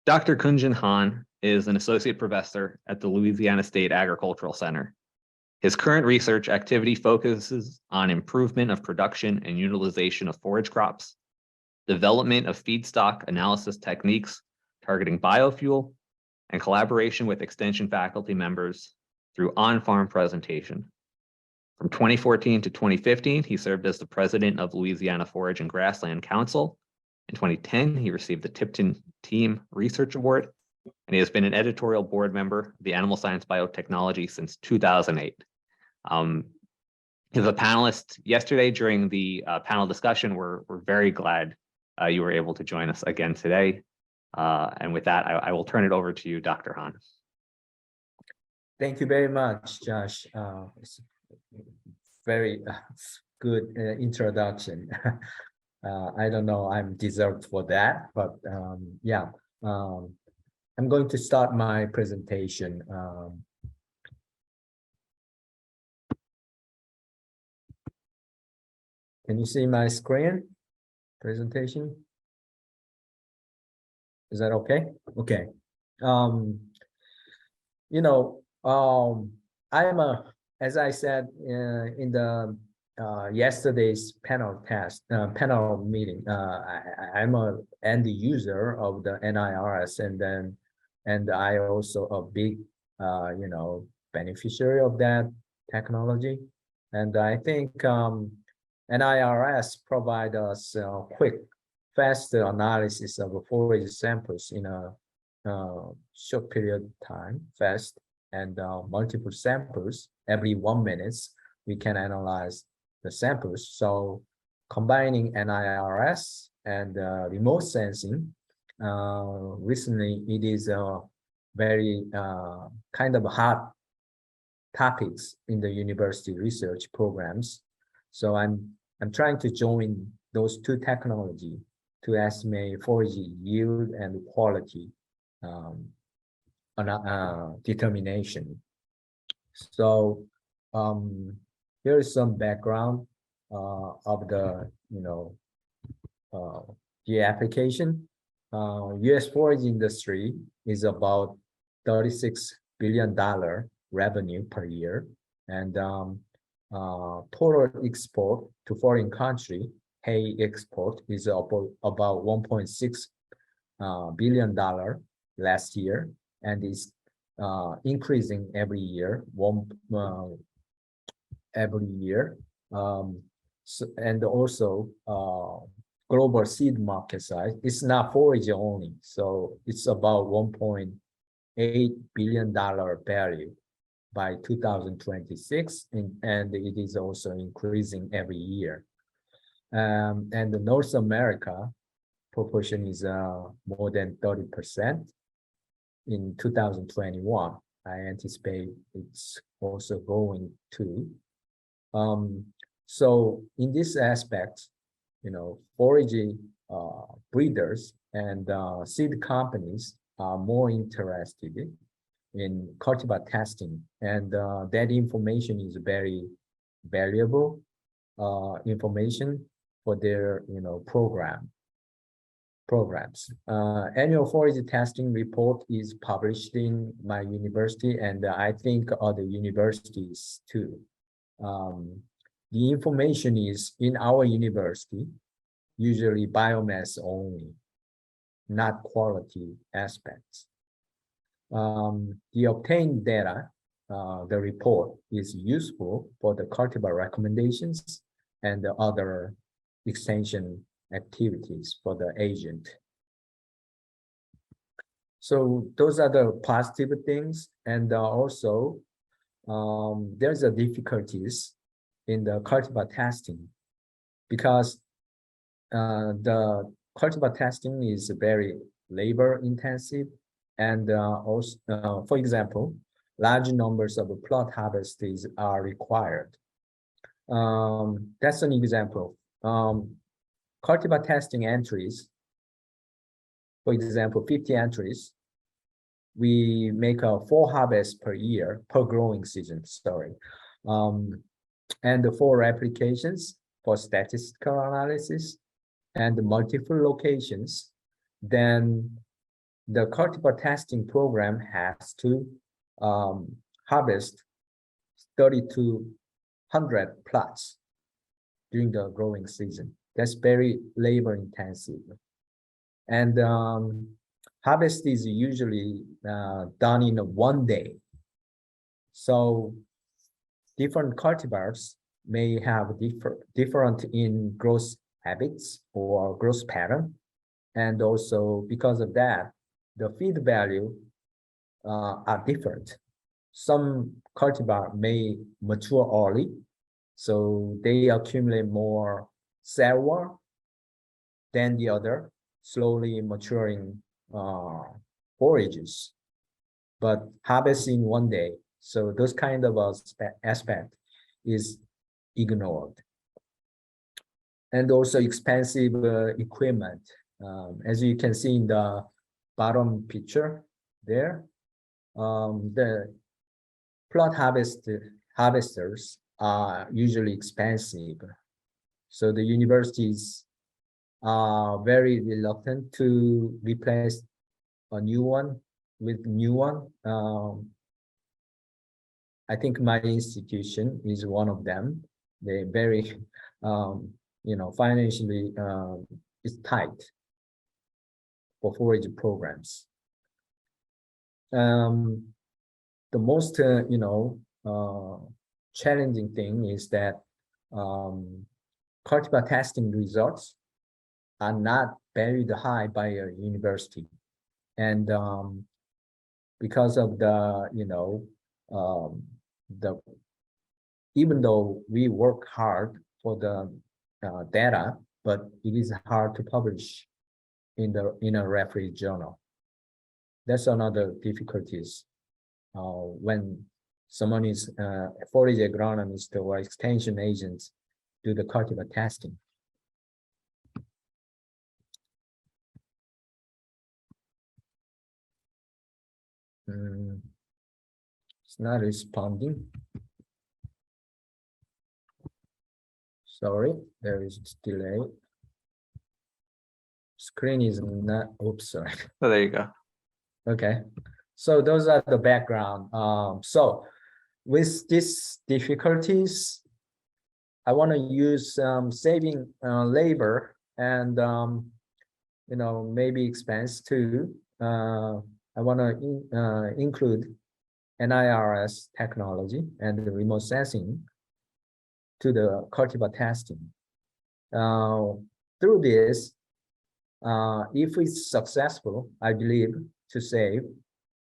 Dr. Kun-Jun Han is an associate professor at the Louisiana State Agricultural Center. His current research activity focuses on improvement of production and utilization of forage crops, development of feedstock analysis techniques targeting biofuel, and collaboration with extension faculty members through on-farm presentation. From 2014 to 2015, he served as the president of Louisiana Forage and Grassland Council. In 2010, he received the Tipton Team Research Award, and he has been an editorial board member of the Animal Science Biotechnology since 2008. As a panelist yesterday during the panel discussion, we're very glad you were able to join us again today. And with that, I will turn it over to you, Dr. Han. Thank you very much, Josh. It's very good introduction. I don't know I'm deserved for that, but yeah, I'm going to start my presentation. Can you see my screen presentation? Is that okay? Okay. You know, as I said in the yesterday's panel meeting, I'm a end user of the NIRS, and I also a big beneficiary of that technology. And I think NIRS provide us quick, faster analysis of forage samples in a short period of time, fast, and multiple samples every 1 minute. We can analyze the samples. So combining NIRS and remote sensing, recently it is a very kind of hot topics in the university research programs. So I'm trying to join those two technology to estimate forage yield and quality determination. So here is some background of the the application. U.S. forage industry is about $36 billion revenue per year, and total export to foreign country, hay export, is about $1.6 billion last year, and is increasing every year. So, and also global seed market size. It's not forage only, so it's about $1.8 billion value by 2026, and it is also increasing every year. And the North America proportion is more than 30% in 2021. I anticipate it's also going to. So in this aspect, foraging breeders and seed companies are more interested in cultivar testing, and that information is very valuable information for their programs. Annual forage testing report is published in my university, and I think other universities too. The information is in our university, usually biomass only, not quality aspects. The obtained data, the report, is useful for the cultivar recommendations and the other extension activities for the agent. So those are the positive things, and also there's a difficulties in the cultivar testing, because the cultivar testing is very labor intensive, and also, for example, large numbers of plot harvests are required. That's an example. Cultivar testing entries, for example, 50 entries, we make 4 harvests per year, per growing season, sorry. And 4 applications for statistical analysis and multiple locations. Then the cultivar testing program has to harvest 30 to 100 plots during the growing season. That's very labor intensive. And harvest is usually done in one day. So different cultivars may have different in growth habits or growth pattern. And also because of that, the feed value are different. Some cultivar may mature early, so they accumulate more sour than the other slowly maturing forages, but harvesting one day. So those kind of aspect is ignored. And also expensive equipment. As you can see in the bottom picture there, the plot harvesters are usually expensive. So the universities are very reluctant to replace a new one with new one. I think my institution is one of them. They're very, financially it's tight for forage programs. The most, challenging thing is that cultivar testing results are not very high by a university. And because of the, even though we work hard for the data, but it is hard to publish in a referee journal. That's another difficulties when someone is forage agronomist or extension agents do the cultivar testing. It's not responding. Sorry, there is delay. Screen is not, oops, sorry. Oh, there you go. Okay, so those are the background. So with these difficulties, I want to use saving labor and maybe expense too. I want to include NIRS technology and the remote sensing to the cultivar testing. Through this, if it's successful, I believe to save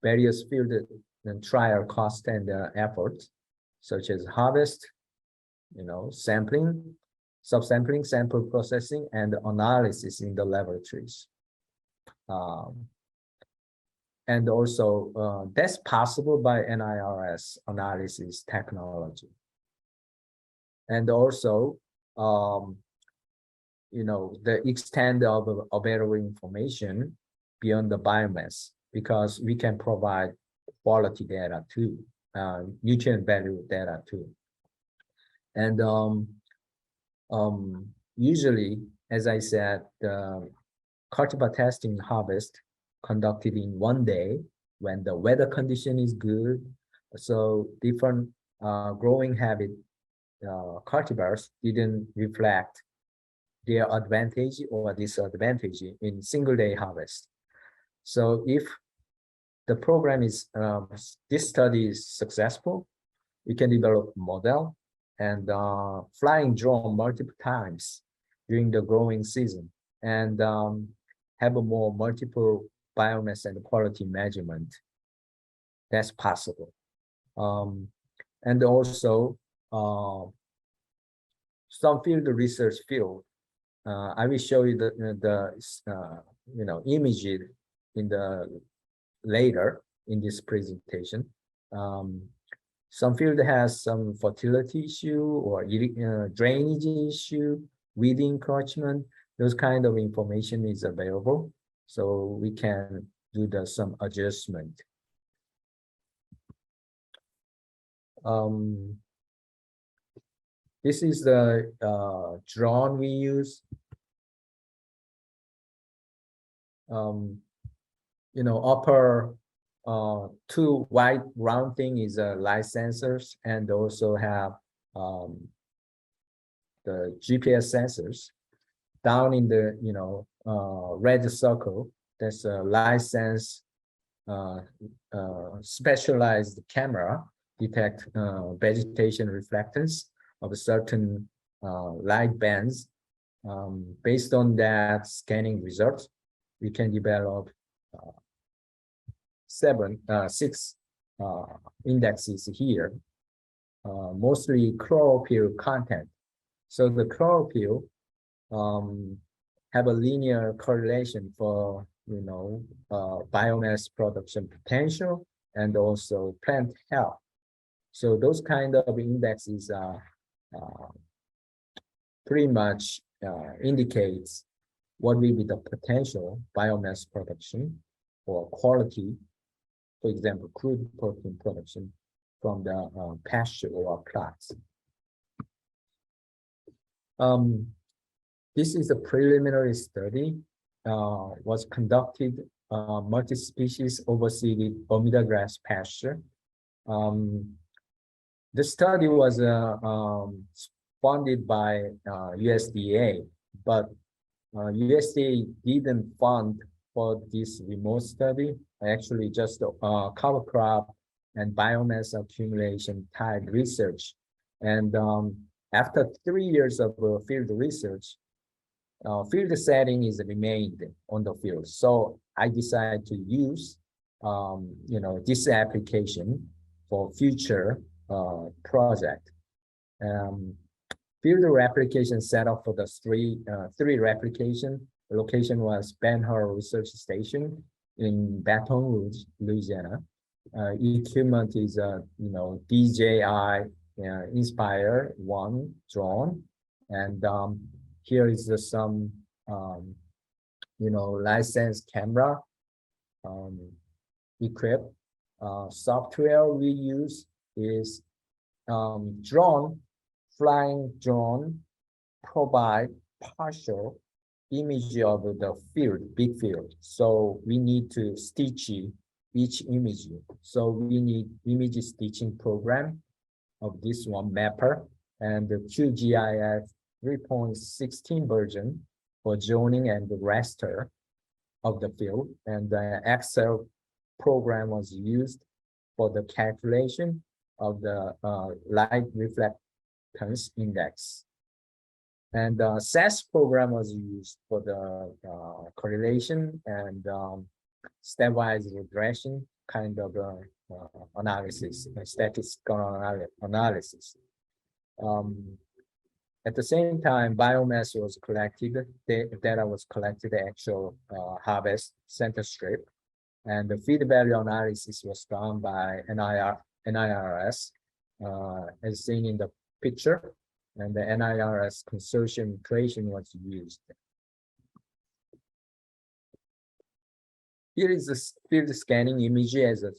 various field and trial cost and effort, such as harvest, sampling, subsampling, sample processing, and analysis in the laboratories. And also that's possible by NIRS analysis technology. And also, the extent of available information beyond the biomass, because we can provide quality data too, nutrient value data too. And usually, as I said, the cultivar testing harvest conducted in one day when the weather condition is good. So different growing habit cultivars didn't reflect their advantage or disadvantage in single day harvest. So if the program is, this study is successful, we can develop model and flying drone multiple times during the growing season and have a more multiple biomass and quality measurement. That's possible. And also some field research field. I will show you the image in the later in this presentation. Some field has some fertility issue or drainage issue, weed encroachment. Those kind of information is available, so we can do some adjustment. This is the drone we use. upper two white round thing is light sensors, and also have the GPS sensors. Down in the red circle, there's a license specialized camera detect vegetation reflectance of a certain light bands. Based on that scanning results, we can develop six indexes here, mostly chlorophyll content. So the chlorophyll have a linear correlation for biomass production potential and also plant health. So those kind of indexes are pretty much indicates what will be the potential biomass production or quality, for example, crude protein production from the pasture or plots. This is a preliminary study, was conducted multi-species overseeded Bermuda grass pasture. The study was funded by USDA, but USDA didn't fund for this remote study. Actually, just cover crop and biomass accumulation type research. And after 3 years of field research, field setting is remained on the field. So I decided to use, this application for future project. Field replication set up for the three replication. The location was Ben Hur Research Station in Baton Rouge, Louisiana. Equipment is DJI Inspire 1 drone, and here is some licensed camera equipped. Software we use is flying drone provide partial image of the field, big field. So we need to stitch each image. So we need image stitching program of this one mapper, and the QGIS 3.16 version for zoning and the raster of the field, and the Excel program was used for the calculation of the light reflectance index. And the SAS program was used for the correlation and stepwise regression kind of analysis, statistical analysis. At the same time, biomass was collected, data was collected, the actual harvest center strip, and the feed value analysis was done by NIRS, as seen in the picture, and the NIRS consortium equation was used. Here is the field scanning image as a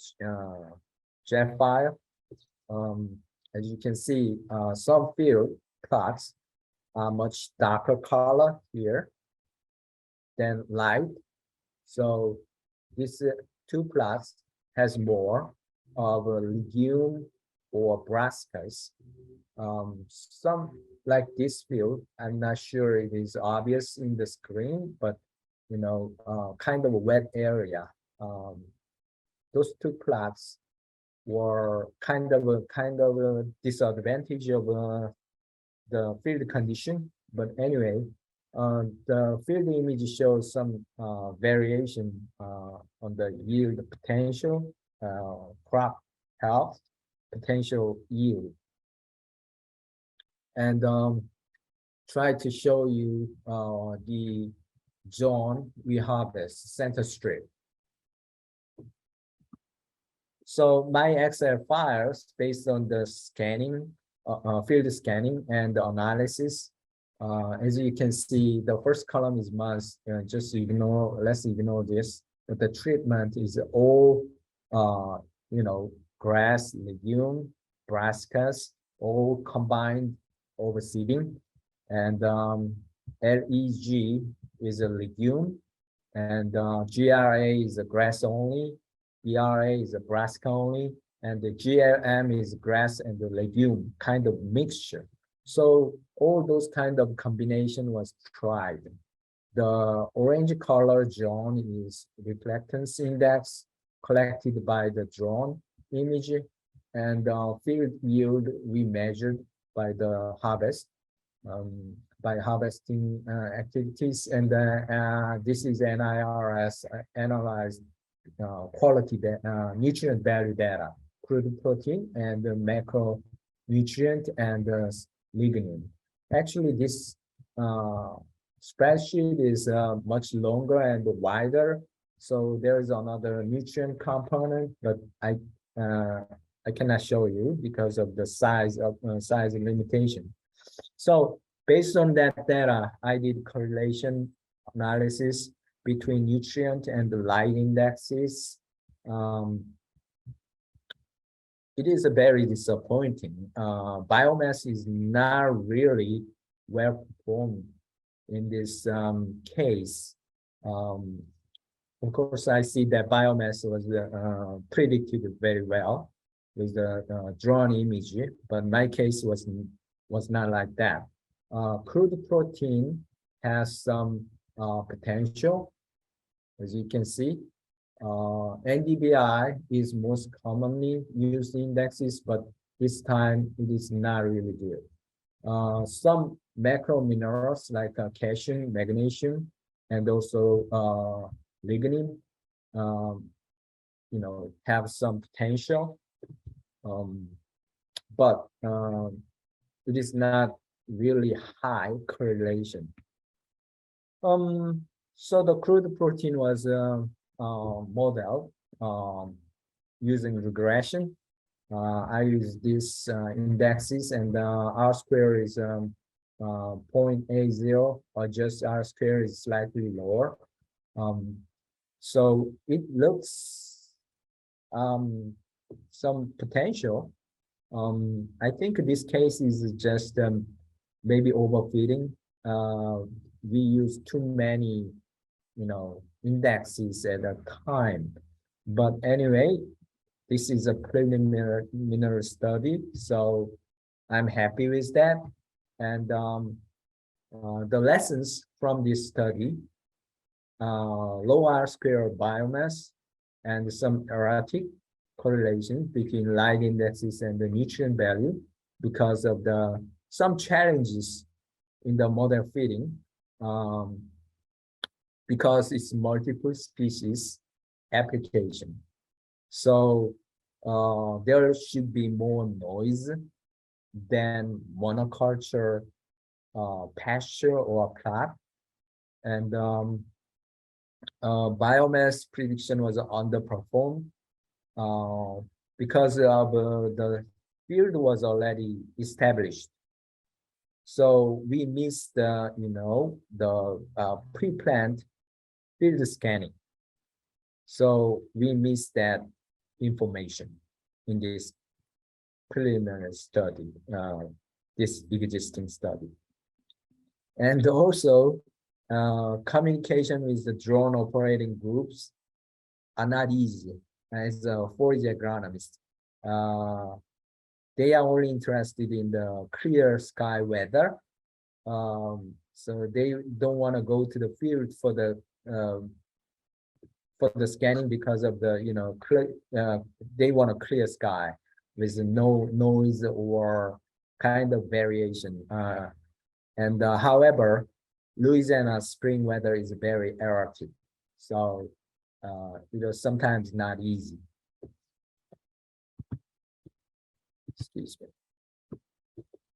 JEF file. As you can see, some field plots are much darker color here than light. So this two plots has more of a legume or brassicas. Some like this field, I'm not sure it is obvious in the screen, but kind of a wet area. Those two plots were kind of a disadvantage of the field condition. But anyway, the field image shows some variation on the yield potential, crop health, potential yield, and try to show you the zone we harvest, center strip. So my Excel files based on the scanning, field scanning and the analysis. As you can see, the first column is months. Just let's ignore this. But the treatment is all, grass, legume, brassicas, all combined overseeding. And LEG is a legume, And GRA is a grass only, ERA is a brassica only, and the GLM is grass and the legume kind of mixture. So all those kind of combination was tried. The orange color drawn is reflectance index collected by the drone image, and field yield we measured by the harvest, by harvesting activities, and this is NIRS analyzed quality nutrient value data, crude protein and macronutrient and lignin. Actually, this spreadsheet is much longer and wider. So there is another nutrient component, but I cannot show you because of the size limitation. So based on that data, I did correlation analysis between nutrient and the light indexes. It is a very disappointing. Biomass is not really well performed in this case. Of course, I see that biomass was predicted very well with the drawn image, but my case was not like that. Crude protein has some potential, as you can see. NDVI is most commonly used indexes, but this time it is not really good. Some macro minerals like calcium, magnesium, and also lignin, have some potential, but it is not really high correlation. So the crude protein was modeled using regression. I use these indexes, and R square is 0.80, or just R square is slightly lower. So it looks some potential. I think this case is just maybe overfeeding. We use too many, indexes at a time. But anyway, this is a preliminary study, so I'm happy with that. And the lessons from this study, low R square biomass and some erratic correlation between light indexes and the nutrient value because of some challenges in the model feeding, because it's multiple species application. So there should be more noise than monoculture pasture or plot. And biomass prediction was underperformed because of the field was already established. So we missed the pre-plant field scanning. So we missed that information in this preliminary study, this existing study. And also communication with the drone operating groups are not easy. As a forage agronomist, they are only interested in the clear sky weather. So they don't want to go to the field for the scanning because of the they want a clear sky with no noise or kind of variation. And however, Louisiana spring weather is very erratic, so sometimes not easy. Excuse me.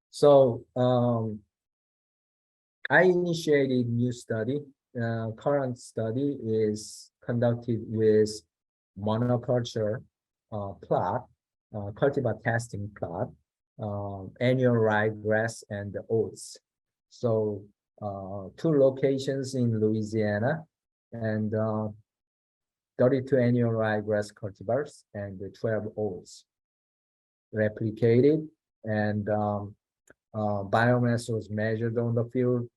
So I initiated new study. Current study is conducted with monoculture plot, cultivar testing plot, annual ryegrass and oats. So 2 locations in Louisiana, and 32 annual ryegrass cultivars and 12 oats replicated, and biomass was measured on the field.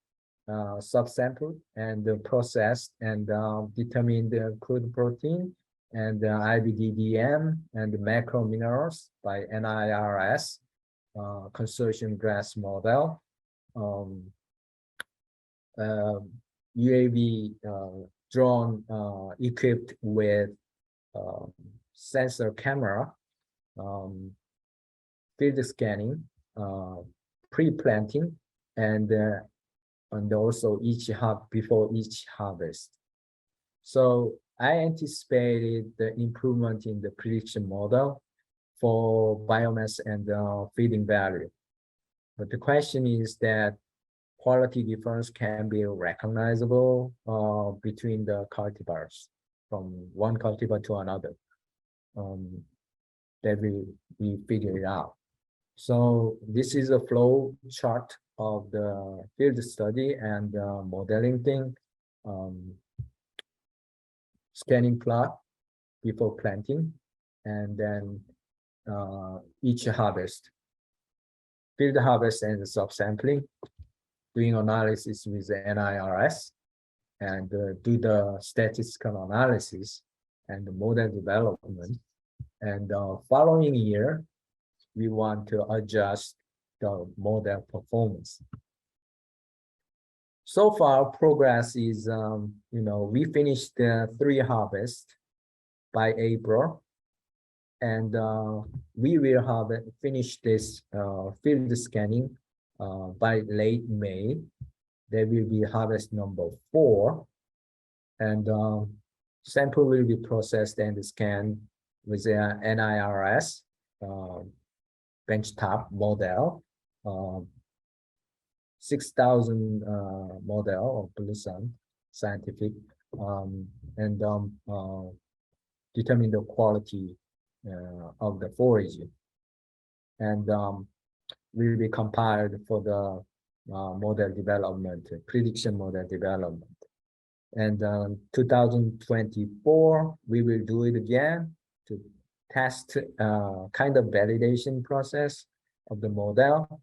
subsample and processed and determine the crude protein and IBDDM and the macro minerals by NIRS consortium grass model. UAV drone equipped with sensor camera, field scanning, pre-planting, and also before each harvest. So I anticipated the improvement in the prediction model for biomass and feeding value. But the question is that quality difference can be recognizable between the cultivars from one cultivar to another. That we figure it out. So this is a flow chart of the field study and modeling thing. Scanning plot before planting, and then each harvest, field harvest and subsampling, doing analysis with the NIRS, and do the statistical analysis and the model development. And following year, we want to adjust the model performance. So far, progress is, we finished the 3 harvests by April, and we will finish this field scanning by late May. There will be harvest number 4, and sample will be processed and scanned with the NIRS benchtop model. 6,000 model of Blue Sun scientific, and determine the quality of the forage, and will be compiled for the model development, prediction model development. And 2024, we will do it again to test kind of validation process of the model.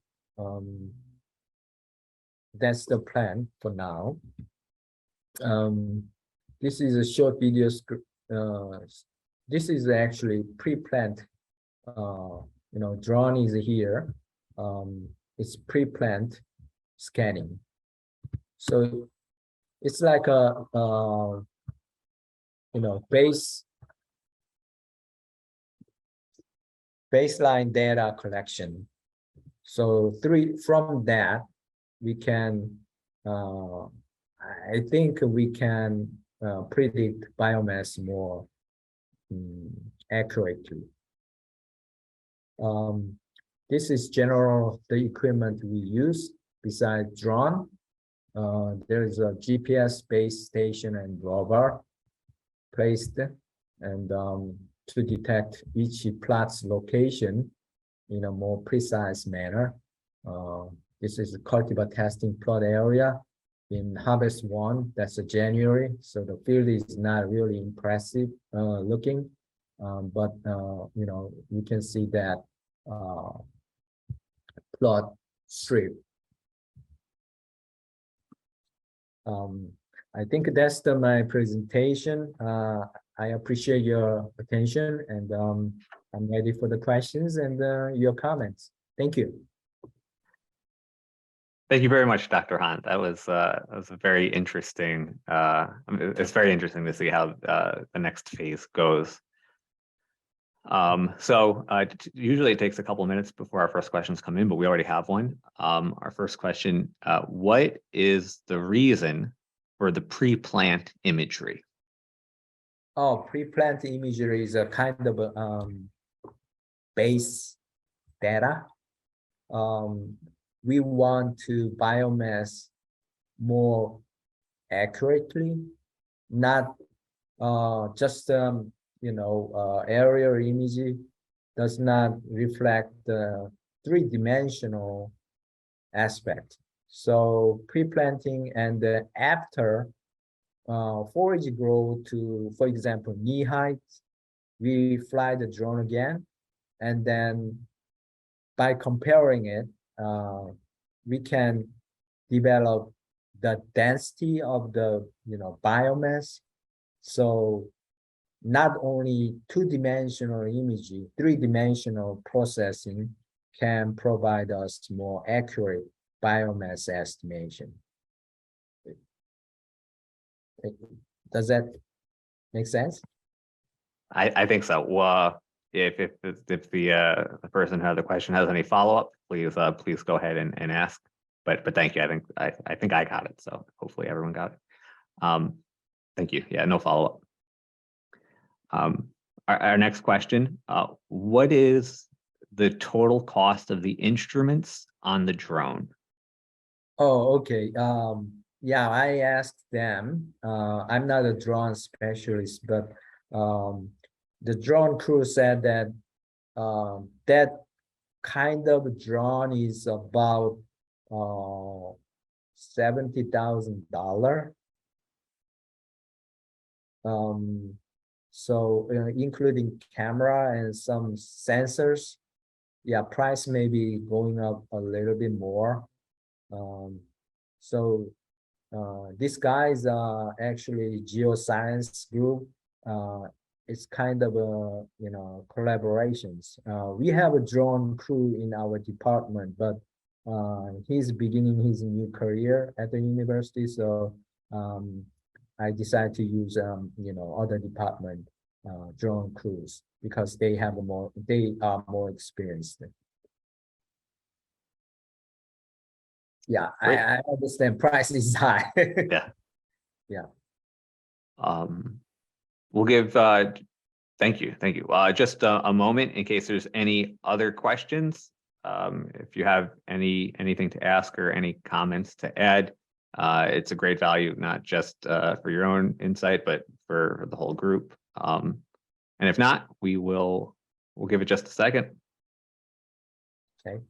That's the plan for now. This is a short video script. This is actually pre-plant. Drone is here. It's pre-plant scanning. So it's like a baseline data collection. So from that, we can, I think we can predict biomass more accurately. This is the equipment we use besides drone. There is a GPS base station and rover placed, and to detect each plot's location in a more precise manner. This is the cultivar testing plot area in harvest 1. That's January, so the field is not really impressive looking, but you can see that plot strip. I think that's my presentation. I appreciate your attention, and I'm ready for the questions and your comments. Thank you. Thank you very much, Dr. Han. That was a very interesting. It's very interesting to see how the next phase goes. Usually it takes a couple of minutes before our first questions come in, but we already have one. Our first question: what is the reason for the pre-plant imagery? Oh, pre-plant imagery is a kind of base data. We want to biomass more accurately, not just aerial image does not reflect the 3-dimensional aspect. So pre-planting and after forage grow to, for example, knee height, we fly the drone again, and then by comparing it, we can develop the density of the biomass. So not only two-dimensional imaging, three-dimensional processing can provide us more accurate biomass estimation. Does that make sense? I think so. If the person who had the question has any follow-up, please go ahead and ask. But thank you. I think I got it. So hopefully everyone got it. Thank you. Yeah, no follow-up. Our next question, what is the total cost of the instruments on the drone? Oh, okay. Yeah, I asked them. I'm not a drone specialist, but the drone crew said that that kind of drone is about $70,000. So including camera and some sensors, yeah, price may be going up a little bit more. So these guys are actually geoscience group. It's kind of a collaborations. We have a drone crew in our department, but he's beginning his new career at the university, so I decided to use other department drone crews because they are more experienced. Yeah, I understand price is high. Yeah. Yeah. We'll give thank you. Just a moment in case there's any other questions. If you have anything to ask or any comments to add, it's a great value, not just for your own insight, but for the whole group. And if not, we'll give it just a second. Okay.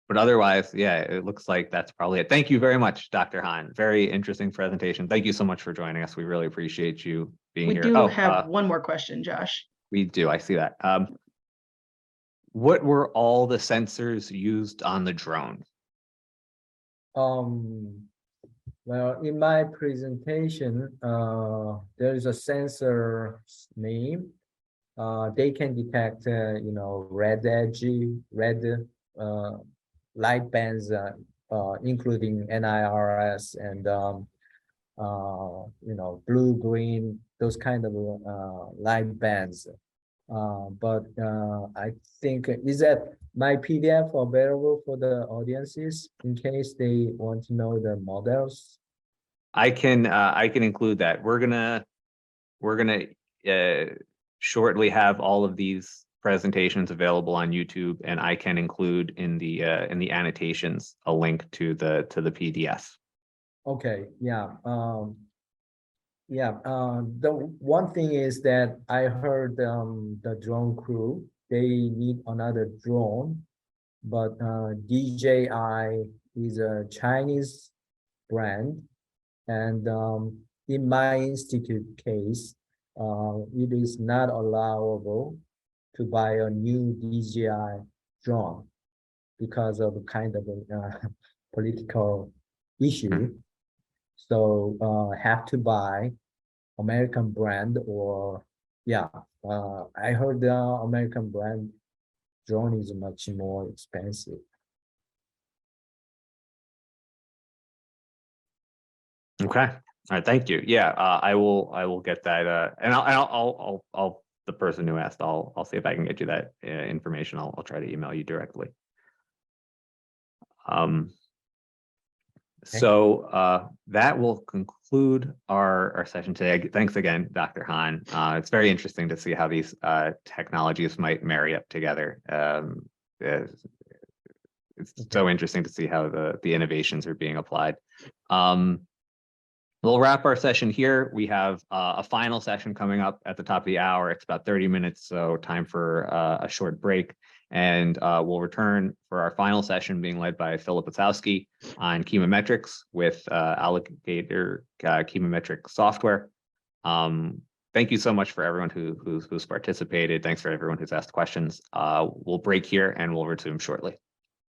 But otherwise, yeah, it looks like that's probably it. Thank you very much, Dr. Han. Very interesting presentation. Thank you so much for joining us. We really appreciate you being here. We do have one more question, Josh. We do. I see that. What were all the sensors used on the drone? Well, in my presentation, there is a sensor name. They can detect, red light bands, including NIRS and blue, green, those kind of light bands. But I think, is that my PDF available for the audiences in case they want to know the models? I can include that. We're gonna shortly have all of these presentations available on YouTube, and I can include in the annotations a link to the PDF. Okay, yeah. The one thing is that I heard the drone crew, they need another drone, but DJI is a Chinese brand, and in my institute case, it is not allowable to buy a new DJI drone because of kind of a political issue. So have to buy American brand, or I heard the American brand drone is much more expensive. Okay. All right. Thank you. Yeah, I will get that. And I'll the person who asked, I'll see if I can get you that information. I'll try to email you directly. So that will conclude our session today. Thanks again, Dr. Han. It's very interesting to see how these technologies might marry up together. It's so interesting to see how the innovations are being applied. We'll wrap our session here. We have a final session coming up at the top of the hour. It's about 30 minutes, so time for a short break. And we'll return for our final session being led by Philip Wachowski on chemometrics with Alligator chemometric software. Thank you so much for everyone who's participated. Thanks for everyone who's asked questions. We'll break here and we'll resume shortly.